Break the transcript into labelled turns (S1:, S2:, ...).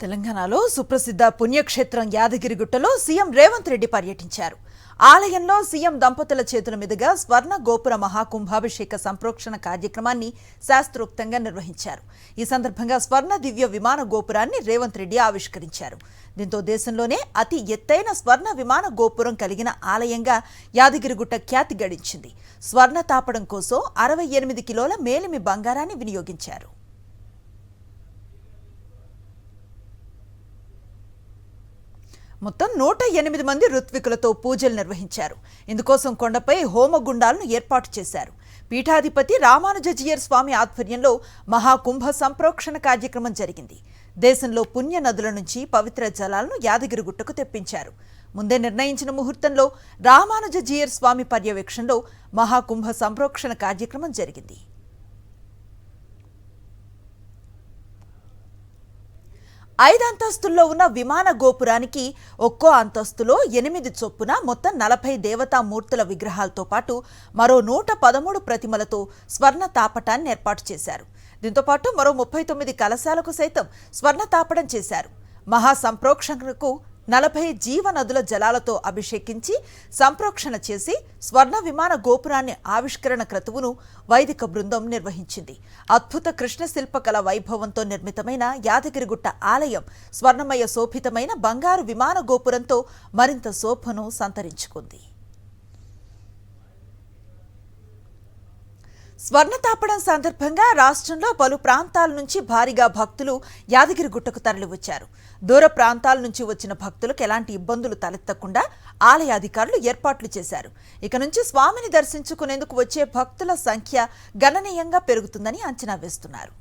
S1: తెలంగాణలో సుప్రసిద్ధ పుణ్యక్షేత్రం యాదగిరిగుట్టలో సీఎం రేవంత్ రెడ్డి పర్యటించారు. ఆలయంలో సీఎం దంపతుల చేతుల మీదుగా స్వర్ణ గోపుర మహాకుంభాభిషేక సంప్రోక్షణ కార్యక్రమాన్ని శాస్త్రోక్తంగా నిర్వహించారు. ఈ సందర్భంగా స్వర్ణ దివ్య విమాన గోపురాన్ని రేవంత్ రెడ్డి ఆవిష్కరించారు. దీంతో దేశంలోనే అతి ఎత్తైన స్వర్ణ విమాన గోపురం కలిగిన ఆలయంగా యాదగిరిగుట్ట ఖ్యాతి గడించింది. స్వర్ణ తాపడం కోసం 68 కిలోల మేలిమి బంగారాన్ని వినియోగించారు. మొత్తం 108 మంది ఋత్వికులతో పూజలు నిర్వహించారు. ఇందుకోసం కొండపై హోమగుండాలను ఏర్పాటు చేశారు. పీఠాధిపతి రామానుజీయర్ స్వామి ఆధ్వర్యంలో మహాకుంభ సంప్రోక్షణ కార్యక్రమం జరిగింది. దేశంలో పుణ్య నదుల నుంచి పవిత్ర జలాలను యాదగిరిగుట్టకు తెప్పించారు. ముందే నిర్ణయించిన ముహూర్తంలో రామానుజీయర్ స్వామి పర్యవేక్షణలో మహాకుంభ సంప్రోక్షణ కార్యక్రమం జరిగింది. 5 అంతస్తుల్లో ఉన్న విమాన గోపురానికి ఒక్కో అంతస్తులో 8 చొప్పున మొత్తం 40 దేవతామూర్తుల విగ్రహాలతో పాటు మరో 113 ప్రతిమలతో స్వర్ణ తాపటాన్ని ఏర్పాటు చేశారు. దీంతో పాటు మరో 39 కలశాలకు సైతం స్వర్ణ తాపడం చేశారు. మహా సంప్రోక్షణకు 40 జీవనదుల జలాలతో అభిషేకించి సంప్రోక్షణ చేసి స్వర్ణ విమాన గోపురాన్ని ఆవిష్కరణ క్రతువును వైదిక బృందం నిర్వహించింది. అద్భుత కృష్ణ శిల్పకళ వైభవంతో నిర్మితమైన యాదగిరిగుట్ట ఆలయం స్వర్ణమయ శోభితమైన బంగారు విమాన గోపురంతో మరింత శోభను సంతరించుకుంది. స్వర్ణ తాపడం సందర్భంగా రాష్ట్రంలో పలు ప్రాంతాల నుంచి భారీగా భక్తులు యాదగిరిగుట్టకు తరలివచ్చారు. దూర ప్రాంతాల నుంచి వచ్చిన భక్తులకు ఎలాంటి ఇబ్బందులు తలెత్తకుండా ఆలయ అధికారులు ఏర్పాట్లు చేశారు. ఇక నుంచి స్వామిని దర్శించుకునేందుకు వచ్చే భక్తుల సంఖ్య గణనీయంగా పెరుగుతుందని అంచనా వేస్తున్నారు.